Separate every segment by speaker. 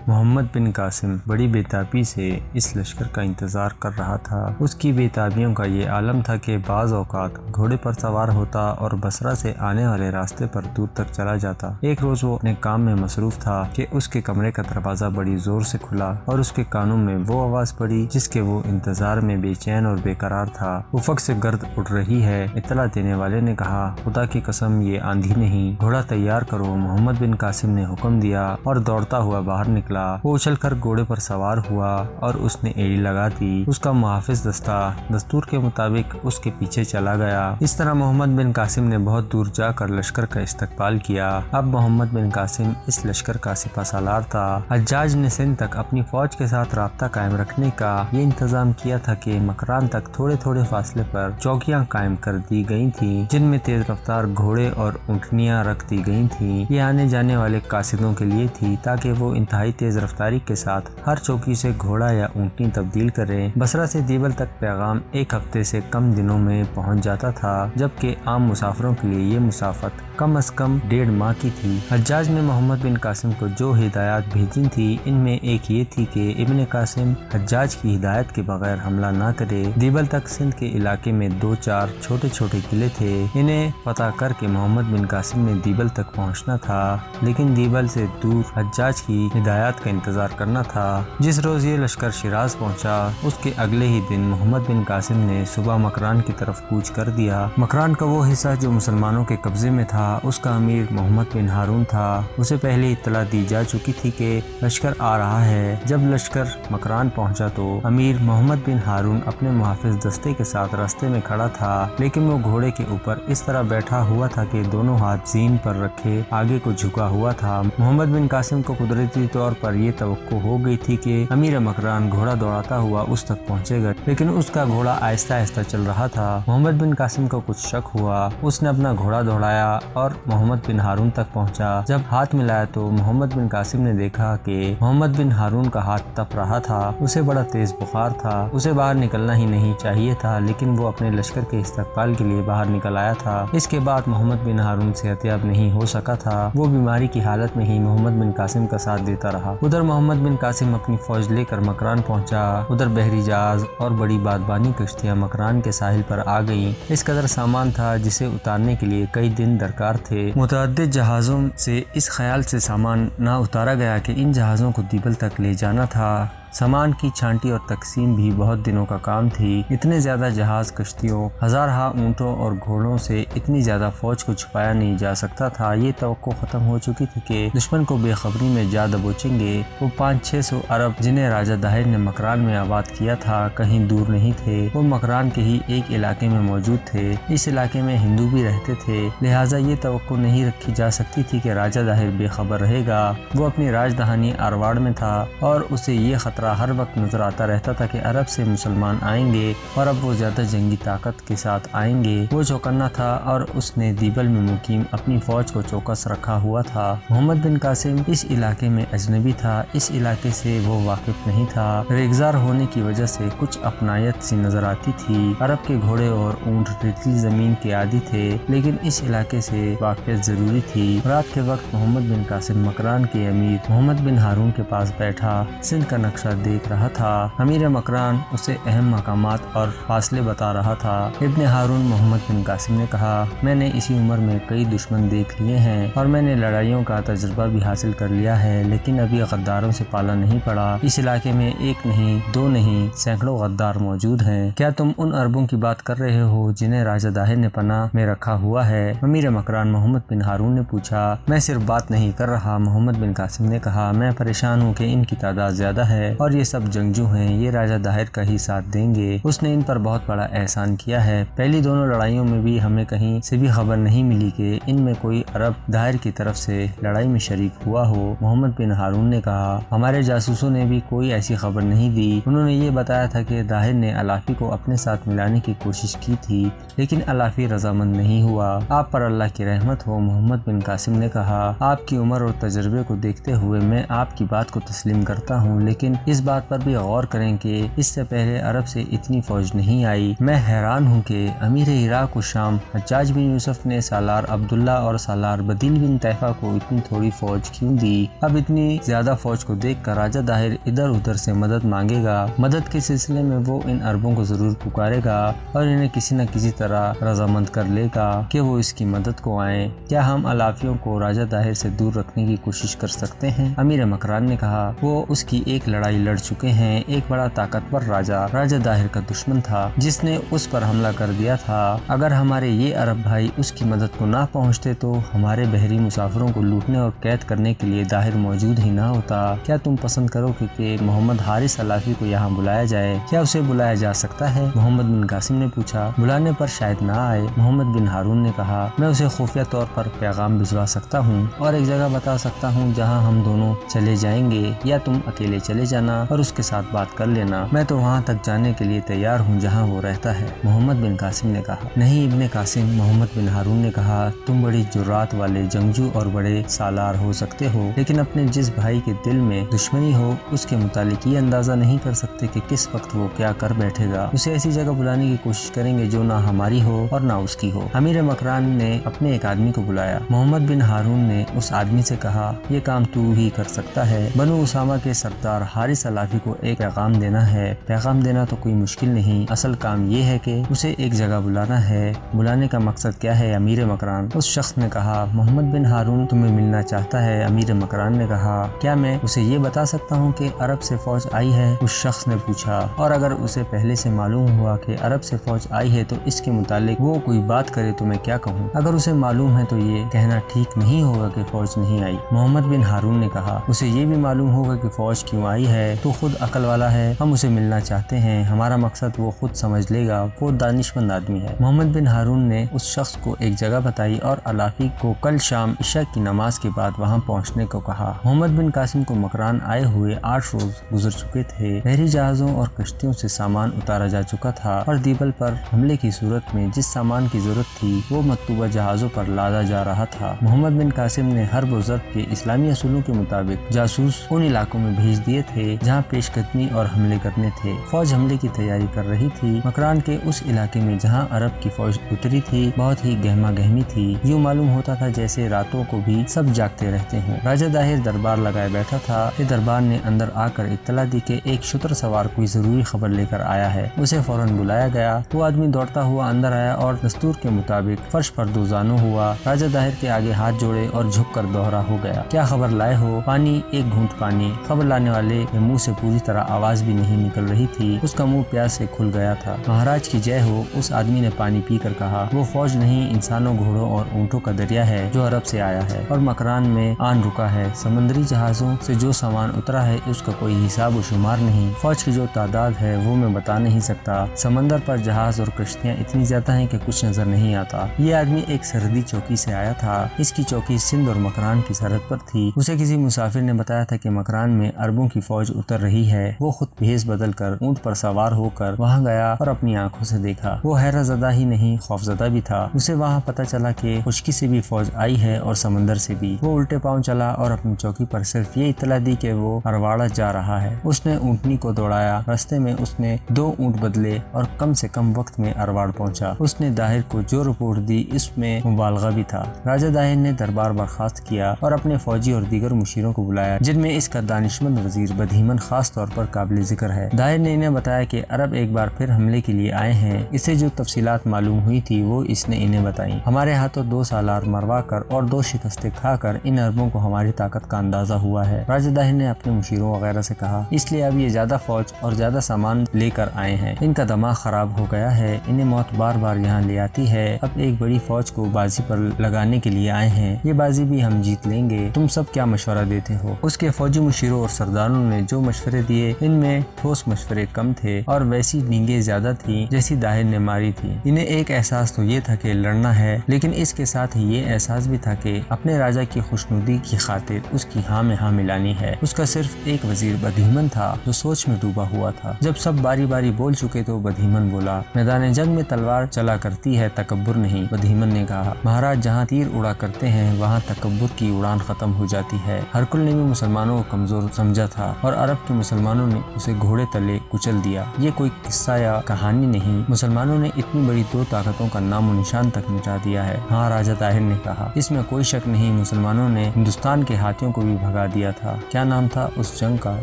Speaker 1: محمد بن قاسم بڑی بےتابی سے اس لشکر کا انتظار کر رہا تھا۔ اس کی بےتابیوں کا یہ عالم تھا کہ بعض اوقات گھوڑے پر سوار ہوتا اور بصرہ سے آنے والے راستے پر دور تک چلا جاتا۔ ایک روز وہ اپنے کام میں مصروف تھا کہ اس کے کمرے کا دروازہ بڑی زور سے کھلا اور اس کے کانوں میں وہ آواز پڑی جس کے وہ انتظار میں بے چین اور بے قرار تھا۔ افق سے گرد اٹھ رہی ہے، اطلاع دینے والے نے کہا، خدا کی قسم یہ آندھی نہیں، گھوڑا تیار کرو۔ محمد بن قاسم نے حکم دیا اور دوڑتا ہوا باہر نکلا۔ وہ اچھل کر گھوڑے پر سوار ہوا اور اس نے ایڑی لگا دی۔ اس کا محافظ دستہ دستور کے مطابق اس کے پیچھے چلا گیا۔ اس طرح محمد بن قاسم نے بہت دور جا کر لشکر کا استقبال کیا۔ اب محمد بن قاسم اس لشکر کا سپہ سالار تھا۔ حجاج نے سندھ تک اپنی فوج کے ساتھ رابطہ قائم رکھنے کا یہ انتظام کیا تھا کہ مکران تک تھوڑے تھوڑے فاصلے پر چوکیاں قائم کر دی گئی تھیں جن میں تیز رفتار گھوڑے اور اونٹنیاں رکھ دی گئی تھیں۔ یہ آنے جانے والے قاصدوں کے لیے تھی تاکہ وہ انتہائی تیز رفتاری کے ساتھ ہر چوکی سے گھوڑا یا اونٹنی تبدیل کریں۔ بصرہ سے دیبل تک پیغام ایک ہفتے سے کم دنوں میں پہنچ جاتا تھا، جبکہ عام مسافروں کے لیے یہ مسافت کم از کم 1.5 ماہ کی تھی۔ حجاج نے محمد بن قاسم کو جو ہدایات بھیجی تھی ان میں ایک یہ تھی کہ ابن قاسم حجاج کی ہدایت کے بغیر حملہ نہ کرے۔ دیبل تک سندھ کے علاقے میں 2-4 چھوٹے چھوٹے قلعے تھے، انہیں فتح کر کے محمد بن قاسم نے دیبل تک پہنچنا تھا، لیکن دیبل سے دور حجاج کی ہدایات کا انتظار کرنا تھا۔ جس روز یہ لشکر شیراز پہنچا اس کے اگلے ہی دن محمد بن قاسم نے صبح مکران کی طرف کوچ کر دیا۔ مکران کا وہ حصہ جو مسلمانوں کے قبضے میں تھا اس کا امیر محمد بن ہارون تھا۔ اسے پہلے اطلاع دی جا چکی تھی کہ لشکر آ رہا ہے۔ جب لشکر مکران پہنچا تو امیر محمد بن ہارون اپنے محافظ دستے کے ساتھ راستے میں کھڑا تھا، لیکن وہ گھوڑے کے اوپر اس طرح بیٹھا ہوا تھا کہ دونوں ہاتھ زین پر رکھے آگے کو جھکا ہوا تھا۔ محمد بن قاسم کو قدرتی طور پر یہ توقع ہو گئی تھی کہ امیر مکران گھوڑا دوڑاتا ہوا اس تک پہنچے گا، لیکن اس کا گھوڑا آہستہ آہستہ چل رہا تھا۔ محمد بن قاسم کو کچھ شک ہوا، اس نے اپنا گھوڑا دوڑایا اور محمد بن ہارون تک پہنچا۔ جب ہاتھ ملایا تو محمد بن قاسم نے دیکھا کہ محمد بن ہارون کا ہاتھ تپ رہا تھا، اسے بڑا تیز بخار تھا، اسے باہر نکلنا ہی نہیں چاہیے تھا، لیکن وہ اپنے لشکر کے استقبال کے لیے باہر نکل آیا تھا۔ اس کے بعد محمد بن ہارون صحت یاب نہیں ہو سکا تھا، وہ بیماری کی حالت میں ہی محمد بن قاسم کا ساتھ دیتا رہا۔ ادھر محمد بن قاسم اپنی فوج لے کر مکران پہنچا، ادھر بحری جہاز اور بڑی بادبانی کشتیاں مکران کے ساحل پر آ گئیں۔ اس قدر سامان تھا جسے اتارنے کے لیے کئی دن درکار تھے۔ متعدد جہازوں سے اس خیال سے سامان نہ اتارا گیا کہ ان جہازوں کو دیبل تک لے جانا تھا۔ سامان کی چھانٹی اور تقسیم بھی بہت دنوں کا کام تھی۔ اتنے زیادہ جہاز، کشتیوں، ہزارہا اونٹوں اور گھوڑوں سے اتنی زیادہ فوج کو چھپایا نہیں جا سکتا تھا۔ یہ توقع ختم ہو چکی تھی کہ دشمن کو بے خبری میں جا دبوچیں گے۔ وہ 500-600 عرب جنہیں راجہ داہر نے مکران میں آباد کیا تھا کہیں دور نہیں تھے، وہ مکران کے ہی ایک علاقے میں موجود تھے۔ اس علاقے میں ہندو بھی رہتے تھے، لہٰذا یہ توقع نہیں رکھی جا سکتی تھی کہ راجہ داہر بے خبر رہے گا۔ وہ اپنی راجدھانی آرواڑ میں تھا اور اسے یہ خطرہ ہر وقت نظر آتا رہتا تھا کہ عرب سے مسلمان آئیں گے اور اب وہ زیادہ جنگی طاقت کے ساتھ آئیں گے۔ وہ چوکنا تھا اور اس نے دیبل میں مقیم اپنی فوج کو چوکس رکھا ہوا تھا۔ محمد بن قاسم اس علاقے میں اجنبی تھا، اس علاقے سے وہ واقف نہیں تھا۔ ریگزار ہونے کی وجہ سے کچھ اپنائیت سی نظر آتی تھی۔ عرب کے گھوڑے اور اونٹ ریتلی زمین کے عادی تھے، لیکن اس علاقے سے واقفیت ضروری تھی۔ رات کے وقت محمد بن قاسم مکران کے امیر محمد بن ہارون کے پاس بیٹھا سندھ کا نقشہ دیکھ رہا تھا۔ امیر مکران اسے اہم مقامات اور فاصلے بتا رہا تھا۔ ابن ہارون محمد بن قاسم نے کہا، میں نے اسی عمر میں کئی دشمن دیکھ لیے ہیں اور میں نے لڑائیوں کا تجربہ بھی حاصل کر لیا ہے، لیکن ابھی غداروں سے پالا نہیں پڑا۔ اس علاقے میں ایک نہیں، دو نہیں، سینکڑوں غدار موجود ہیں۔ کیا تم ان عربوں کی بات کر رہے ہو جنہیں راجہ داہر نے پناہ میں رکھا ہوا ہے؟ امیر مکران محمد بن ہارون نے پوچھا۔ میں صرف بات نہیں کر رہا، محمد بن قاسم نے کہا، میں پریشان ہوں کہ ان کی تعداد زیادہ ہے اور یہ سب جنگجو ہیں، یہ راجہ داہر کا ہی ساتھ دیں گے۔ اس نے ان پر بہت بڑا احسان کیا ہے۔ پہلی دونوں لڑائیوں میں بھی ہمیں کہیں سے بھی خبر نہیں ملی کہ ان میں کوئی عرب داہر کی طرف سے لڑائی میں شریک ہوا ہو۔ محمد بن ہارون نے کہا، ہمارے جاسوسوں نے بھی کوئی ایسی خبر نہیں دی۔ انہوں نے یہ بتایا تھا کہ داہر نے الافی کو اپنے ساتھ ملانے کی کوشش کی تھی، لیکن الافی رضامند نہیں ہوا۔ آپ پر اللہ کی رحمت ہو، محمد بن قاسم نے کہا، آپ کی عمر اور تجربے کو دیکھتے ہوئے میں آپ کی بات کو تسلیم کرتا ہوں، لیکن اس بات پر بھی غور کریں کہ اس سے پہلے عرب سے اتنی فوج نہیں آئی۔ میں حیران ہوں کہ امیر عراق و شام حجاج بن یوسف نے سالار عبداللہ اور سالار بدیل بن طیفہ کو اتنی تھوڑی فوج کیوں دی؟ اب اتنی زیادہ فوج کو دیکھ کر راجہ داہر ادھر ادھر سے مدد مانگے گا۔ مدد کے سلسلے میں وہ ان عربوں کو ضرور پکارے گا اور انہیں کسی نہ کسی طرح رضامند کر لے گا کہ وہ اس کی مدد کو آئیں۔ کیا ہم علافیوں کو راجہ داہر سے دور رکھنے کی کوشش کر سکتے ہیں؟ امیر مکران نے کہا، وہ اس کی ایک لڑائی لڑ چکے ہیں۔ ایک بڑا طاقتور راجہ داہر کا دشمن تھا جس نے اس پر حملہ کر دیا تھا۔ اگر ہمارے یہ عرب بھائی اس کی مدد کو نہ پہنچتے تو ہمارے بحری مسافروں کو لوٹنے اور قید کرنے کے لیے داہر موجود ہی نہ ہوتا۔ کیا تم پسند کرو کہ محمد حارث علافی کو یہاں بلایا جائے؟ کیا اسے بلایا جا سکتا ہے؟ محمد بن قاسم نے پوچھا۔ بلانے پر شاید نہ آئے، محمد بن ہارون نے کہا۔ میں اسے خفیہ طور پر پیغام بھجوا سکتا ہوں اور ایک جگہ بتا سکتا ہوں جہاں ہم دونوں چلے جائیں گے، یا تم اکیلے چلے جانا اور اس کے ساتھ بات کر لینا۔ میں تو وہاں تک جانے کے لیے تیار ہوں جہاں وہ رہتا ہے، محمد بن قاسم نے کہا۔ نہیں ابن قاسم، محمد بن ہارون نے کہا، تم بڑی جرات والے جنگجو اور بڑے سالار ہو سکتے ہو، لیکن اپنے جس بھائی کے دل میں دشمنی ہو اس کے متعلق یہ اندازہ نہیں کر سکتے کہ کس وقت وہ کیا کر بیٹھے گا۔ اسے ایسی جگہ بلانے کی کوشش کریں گے جو نہ ہماری ہو اور نہ اس کی ہو۔ امیر مکران نے اپنے ایک آدمی کو بلایا۔ محمد بن ہارون نے اس آدمی سے کہا، یہ کام تو ہی کر سکتا ہے۔ بنو اسامہ کے سردار حارث علافی کو ایک پیغام دینا ہے۔ پیغام دینا تو کوئی مشکل نہیں، اصل کام یہ ہے کہ اسے ایک جگہ بلانا ہے۔ بلانے کا مقصد کیا ہے امیر مکران؟ اس شخص نے کہا، محمد بن ہارون تمہیں ملنا چاہتا ہے۔ امیر مکران نے کہا، کیا میں اسے یہ بتا سکتا ہوں کہ عرب سے فوج آئی ہے؟ اس شخص نے پوچھا، اور اگر اسے پہلے سے معلوم ہوا کہ عرب سے فوج آئی ہے تو اس کے متعلق وہ کوئی بات کرے تو میں کیا کہوں؟ اگر اسے معلوم ہے تو یہ کہنا ٹھیک نہیں ہوگا کہ فوج نہیں آئی۔ محمد بن ہارون نے کہا، اسے یہ بھی معلوم ہوگا کہ فوج کیوں آئی ہے، تو خود عقل والا ہے، ہم اسے ملنا چاہتے ہیں، ہمارا مقصد وہ خود سمجھ لے گا، وہ دانشمند آدمی ہے۔ محمد بن ہارون نے اس شخص کو ایک جگہ بتائی اور علافی کو کل شام عشاء کی نماز کے بعد وہاں پہنچنے کو کہا۔ محمد بن قاسم کو مکران آئے ہوئے 8 روز گزر چکے تھے۔ بحری جہازوں اور کشتیوں سے سامان اتارا جا چکا تھا اور دیبل پر حملے کی صورت میں جس سامان کی ضرورت تھی وہ مطلوبہ جہازوں پر لادا جا رہا تھا۔ محمد بن قاسم نے حرب و ضرب کے اسلامی اصولوں کے مطابق جاسوس ان علاقوں میں بھیج دیے تھے جہاں پیش قدمی اور حملے کرنے تھے۔ فوج حملے کی تیاری کر رہی تھی۔ مکران کے اس علاقے میں جہاں عرب کی فوج اتری تھی بہت ہی گہما گہمی تھی، یوں معلوم ہوتا تھا جیسے راتوں کو بھی سب جاگتے رہتے ہوں۔ راجہ داہر دربار لگائے بیٹھا تھا کہ دربار نے اندر آ کر اطلاع دی کہ ایک شتر سوار کوئی ضروری خبر لے کر آیا ہے۔ اسے فوراً بلایا گیا۔ وہ آدمی دوڑتا ہوا اندر آیا اور دستور کے مطابق فرش پر دوزانوں ہوا، راجہ داہر کے آگے ہاتھ جوڑے اور جھک کر دوہرا ہو گیا، کیا خبر لائے ہو؟ پانی، ایک گھونٹ پانی۔ خبر لانے والے کے منہ سے پوری طرح آواز بھی نہیں نکل رہی تھی، اس کا منہ پیاس سے کھل گیا تھا۔ مہاراج کی جے ہو، اس آدمی نے پانی پی کر کہا، وہ فوج نہیں، انسانوں، گھوڑوں اور اونٹوں کا دریا ہے جو عرب سے آیا ہے اور مکران میں آن رکا ہے۔ سمندری جہازوں سے جو سامان اترا ہے اس کا کوئی حساب و شمار نہیں۔ فوج کی جو تعداد ہے وہ میں بتا نہیں سکتا۔ سمندر پر جہاز اور کشتیاں اتنی زیادہ ہیں کہ کچھ نظر نہیں آتا۔ یہ آدمی ایک سرحدی چوکی سے آیا تھا۔ اس کی چوکی سندھ اور مکران کی سرحد پر تھی۔ اسے کسی مسافر نے بتایا تھا کہ مکران میں عربوں کی فوج اتر رہی ہے۔ وہ خود بھیس بدل کر اونٹ پر سوار ہو کر وہاں گیا اور اپنی آنکھوں سے دیکھا۔ وہ حیرت زدہ ہی نہیں، خوف زدہ بھی تھا۔ اسے وہاں پتہ چلا کہ خشکی سے بھی فوج آئی ہے اور سمندر سے بھی۔ وہ الٹے پاؤں چلا اور اپنی چوکی پر صرف یہ اطلاع دی کہ وہ ارواڑہ جا رہا ہے۔ اس نے اونٹنی کو دوڑایا۔ رستے میں اس نے 2 اونٹ بدلے اور کم سے کم وقت میں ارواڑ پہنچا۔ اس نے داہر کو جو رپورٹ دی اس میں مبالغہ بھی تھا۔ راجہ داہر نے دربار برخاست کیا اور اپنے فوجی اور دیگر مشیروں کو بلایا، جن میں اس کا دانشمند وزیر بدہیمن خاص طور پر قابل ذکر ہے۔ داہر نے انہیں بتایا کہ عرب ایک بار پھر حملے کے لیے آئے ہیں۔ اسے جو تفصیلات معلوم ہوئی تھی وہ اس نے انہیں بتائیں۔ ہمارے ہاتھوں 2 سالار مروا کر اور 2 شکستیں کھا کر ان عربوں کو ہماری طاقت کا اندازہ ہوا ہے۔ راجہ داہر نے اپنے مشیروں وغیرہ سے کہا، اس لیے اب یہ زیادہ فوج اور زیادہ سامان لے کر آئے ہیں۔ ان کا دماغ خراب ہو گیا ہے، انہیں موت بار بار یہاں لے آتی ہے۔ اب ایک بڑی فوج کو بازی پر لگانے کے لیے آئے ہیں، یہ بازی بھی ہم جیت لیں گے۔ تم سب کیا مشورہ دیتے ہو؟ اس کے فوجی مشیروں اور سرداروں نے جو مشورے دیے ان میں ٹھوس مشورے کم تھے اور ویسی ڈینگیں زیادہ تھیں جیسی داہر نے ماری تھی۔ انہیں ایک احساس تو یہ تھا کہ لڑنا ہے، لیکن اس کے ساتھ ہی یہ احساس بھی تھا کہ اپنے راجہ کی خوشنودی کی خاطر اس کی ہاں میں ہاں ملانی ہے۔ اس کا صرف ایک وزیر بدہیمن تھا جو سوچ میں ڈوبا ہوا تھا۔ جب سب باری باری بول چکے تو بدہیمن بولا، میدان جنگ میں تلوار چلا کرتی ہے، تکبر نہیں۔ بدہیمن نے کہا، مہاراج جہاں تیر اڑا کرتے ہیں وہاں تکبر کی اڑان ختم ہو جاتی ہے۔ ہرکل نے بھی مسلمانوں کو کمزور سمجھا تھا اور عرب کے مسلمانوں نے اسے گھوڑے تلے کچل دیا۔ یہ کوئی قصہ یا کہانی نہیں، مسلمانوں نے اتنی بڑی دو طاقتوں کا نام و نشان تک مٹا دیا ہے۔ ہاں، راجہ طاہر نے کہا، اس میں کوئی شک نہیں، مسلمانوں نے ہندوستان کے ہاتھیوں کو بھی بھگا دیا تھا۔ کیا نام تھا اس جنگ کا؟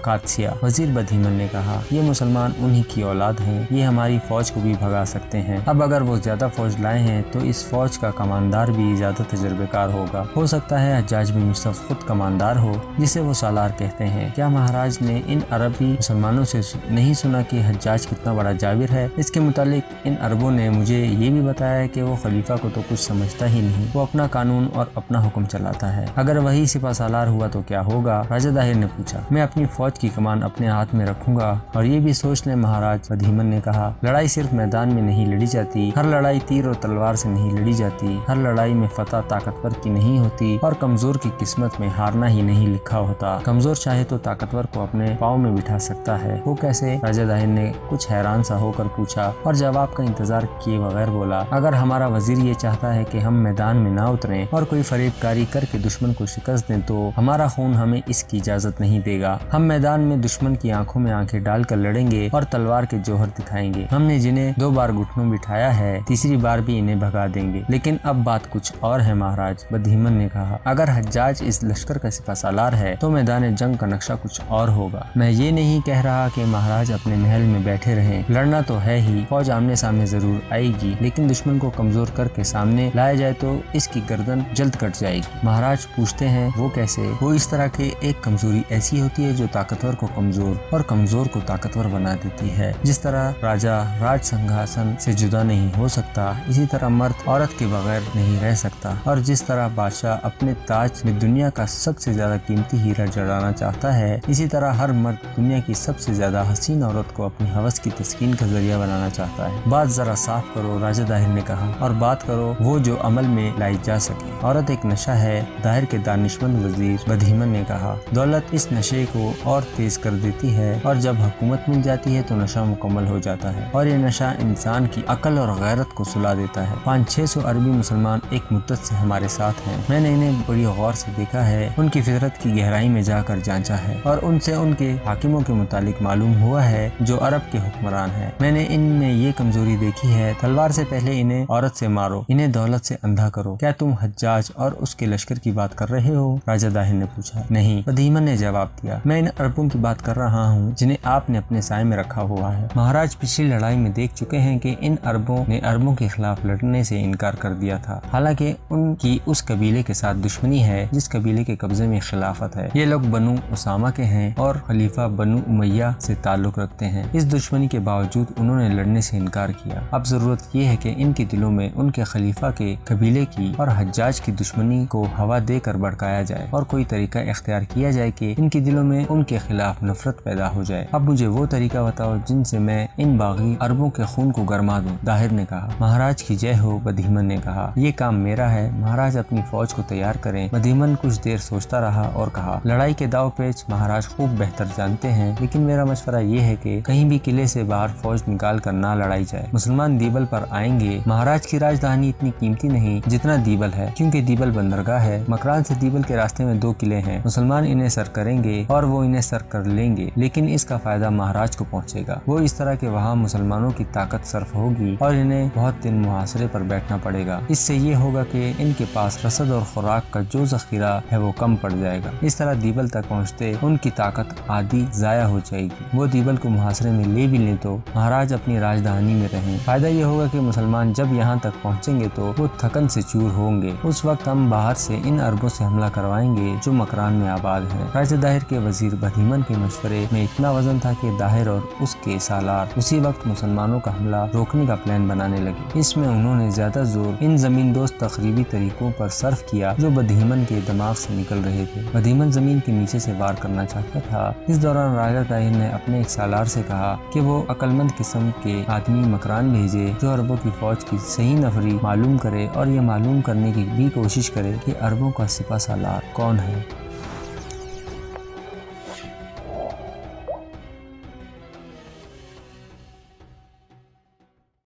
Speaker 1: قادسیہ۔ وزیر بدہیمن نے کہا، یہ مسلمان انہی کی اولاد ہیں، یہ ہماری فوج کو بھی بھگا سکتے ہیں۔ اب اگر وہ زیادہ فوج لائے ہیں تو اس فوج کا کماندار بھی زیادہ تجربے کار ہوگا۔ ہو سکتا ہے حجاج بن یوسف خود کماندار ہو، جسے وہ سالار کہتے ہیں۔ کیا مہاراج نے ان عربی مسلمانوں سے نہیں سنا کہ حجاج کتنا بڑا جابر ہے؟ اس کے متعلق ان عربوں نے مجھے یہ بھی بتایا کہ وہ خلیفہ کو تو کچھ سمجھتا ہی نہیں، وہ اپنا قانون اور اپنا حکم چلاتا ہے۔ اگر وہی سپہ سالار ہوا تو کیا ہوگا؟ راجہ طاہر نے پوچھا۔ میں اپنی فوج کی کمان اپنے ہاتھ میں رکھوں گا، اور یہ بھی سوچ لیں مہاراج، بدہیمن نے کہا، لڑائی صرف میدان میں نہیں لڑی جاتی، ہر لڑائی تیر اور تلوار سے نہیں لڑی جاتی، ہر لڑائی میں فتح طاقتور کی نہیں ہوتی، اور کمزور کی قسمت میں ہارنا ہی نہیں لکھا ہوتا۔ کمزور چاہے تو طاقتور کو اپنے پاؤں میں بٹھا سکتا ہے۔ وہ کیسے؟ راجہ طاہر نے کچھ حیران سا ہو کر پوچھا، اور جواب کا انتظار کیے بغیر بولا، اگر ہمارا وزیر یہ چاہتا ہے کہ ہم میدان میں نہ اتریں اور کوئی فریب کاری کر کے دشمن کو شکست دیں تو ہمارا خون ہمیں اس کی اجازت نہیں دے گا۔ ہم میدان میں دشمن کی آنکھوں میں آنکھیں ڈال کر لڑیں گے اور تلوار کے جوہر دکھائیں گے۔ ہم نے جنہیں 2 بار گھٹنوں بٹھایا ہے، تیسری بار بھی انہیں بھگا دیں گے۔ لیکن اب بات کچھ اور ہے مہاراج، بدہیمن نے کہا، اگر حجاج اس لشکر کا سپہ سالار ہے تو میدان جنگ کا نقشہ کچھ اور ہوگا۔ میں یہ نہیں کہہ رہا کہ مہاراج اپنے محل میں بیٹھے رہیں، لڑنا تو ہے ہی، فوج آمنے سامنے ضرور آئے گی، لیکن دشمن کو کمزور کر کے سامنے لایا جائے تو اس کی گردن جلد کٹ جائے گی۔ مہاراج پوچھتے ہیں، وہ کیسے؟ وہ اس طرح کہ ایک کمزوری ایسی ہوتی ہے جو طاقتور کو کمزور اور کمزور کو طاقتور بنا دیتی ہے۔ جس طرح راجہ راج سنگھاسن سے جدا نہیں ہو سکتا، اسی طرح مرد عورت کے بغیر نہیں رہ سکتا، اور جس طرح بادشاہ اپنے تاج میں دنیا کا سب سے زیادہ قیمتی ہیرا جڑانا چاہتا ہے، اسی طرح ہر مرد دنیا کی سب سے زیادہ حسین عورت کو اپنی ہوس کی تسکین کا ذریعہ بنانا چاہتا ہے۔ بات ذرا صاف کرو، راجہ طاہر نے کہا، اور بات کرو وہ جو عمل میں لائی جا سکے۔ عورت ایک نشہ ہے، طاہر کے دانشمند وزیر بدہیمن نے کہا، دولت اس نشے کو اور تیز کر دیتی ہے، اور جب حکومت مل جاتی ہے تو نشہ مکمل ہو جاتا ہے، اور یہ نشہ انسان کی عقل اور غیرت کو سلا دیتا ہے۔ 500-600 عربی مسلمان ایک مدت سے ہمارے ساتھ ہیں، میں نے انہیں بڑی غور سے دیکھا ہے، ان کی فطرت کی گہرائی میں جا کر جانچا ہے، اور ان سے ان کے حاکموں کے متعلق معلوم ہوا ہے جو عرب کے حکمران ہیں۔ میں نے ان میں یہ کمزوری دیکھی ہے، تلوار سے پہلے انہیں عورت سے مارو، انہیں دولت سے اندھا کرو۔ کیا تم حجاج اور اس کے لشکر کی بات کر رہے ہو؟ راجہ طاہر نے پوچھا۔ نہیں، بدہیمن نے جواب دیا، میں ان عربوں کی بات کر رہا ہوں جنہیں آپ نے اپنے سائے میں رکھا ہوا ہے۔ مہاراج پچھلی لڑائی میں دیکھ چکے ہیں کہ ان عربوں نے عربوں کے خلاف لڑنے سے انکار کر دیا تھا، حالانکہ ان کی اس قبیلے کے ساتھ دشمنی ہے جس قبیلے کے قبضے میں خلافت ہے۔ یہ لوگ بنو اسامہ کے ہیں اور خلیفہ بنو امیہ سے تعلق رکھتے ہیں۔ اس دشمنی کے باوجود انہوں نے لڑنے سے انکار کیا۔ اب ضرورت یہ ہے کہ ان کے دلوں میں ان کے خلیفہ کے قبیلے کی اور حجاج کی دشمنی کو ہوا دے کر بھڑکایا جائے، اور کوئی طریقہ اختیار کیا جائے کہ ان کے دلوں میں ان کے خلاف نفرت پیدا ہو جائے۔ اب مجھے وہ طریقہ بتاؤ جن سے میں ان باغی عربوں کے خون کو گرما دوں، طاہر نے کہا۔ مہاراج کی جے ہو، بدہیمن نے کہا، یہ کام میرا ہے، مہاراج اپنی فوج کو تیار کریں۔ بدہیمن کچھ دیر سوچتا رہا اور کہا، لڑائی کے داؤ پیچ مہاراج خوب بہتر جانتے ہیں، لیکن میرا مشورہ یہ ہے کہ کہیں بھی قلعے سے باہر فوج نکال کر نہ لڑائی جائے۔ مسلمان دیبل پر آئیں گے، مہاراج کی راجدھانی اتنی قیمتی نہیں جتنا دیبل ہے، کیونکہ دیبل بندرگاہ ہے۔ مکران سے دیبل کے راستے میں 2 قلعے ہیں، مسلمان انہیں سر کریں گے اور وہ انہیں سر کر لیں گے، لیکن اس کا فائدہ مہاراج کو پہنچے گا، وہ اس طرح کہ وہاں مسلمانوں کی طاقت صرف ہوگی اور انہیں بہت دن محاصرے پر بیٹھنا پڑے گا۔ اس سے یہ ہوگا کہ ان کے پاس رسد اور خوراک کا جو ذخیرہ ہے وہ کم پڑ جائے گا۔ اس طرح دیبل تک پہنچتے ان کی طاقت آدھی ضائع ہو جائے گی۔ وہ دیبل کو محاصرے میں لے بھی لیں تو مہاراج اپنی راجدھانی میں رہیں۔ فائدہ یہ ہوگا کہ مسلمان جب یہاں تک پہنچیں گے تو وہ تھکن سے چور ہوں گے۔ اس وقت ہم باہر سے ان عربوں سے حملہ کروائیں گے جو مکران میں آباد ہیں۔ راجہ طاہر کے وزیر بدہیمن کے مشورے میں اتنا وزن تھا کہ طاہر اور اس کے سالار اسی وقت مسلمانوں کا حملہ روکنے کا پلان بنانے لگے۔ اس میں انہوں نے زیادہ زور ان زمین دوست تخریبی طریقوں پر صرف کیا جو بدہیمن کے دماغ سے نکل رہے تھے۔ بدہیمن زمین کے نیچے سے وار کرنا چاہتا تھا۔ اس دوران راجہ طاہر نے اپنے ایک سالار سے کہا کہ وہ عقل مند قسم کے آدمی مکران بھیجے جو عربوں کی فوج کی صحیح نفری معلوم کرے اور یہ معلوم کرنے کی بھی کوشش کرے کہ عربوں کا سپہ سالار کون ہے۔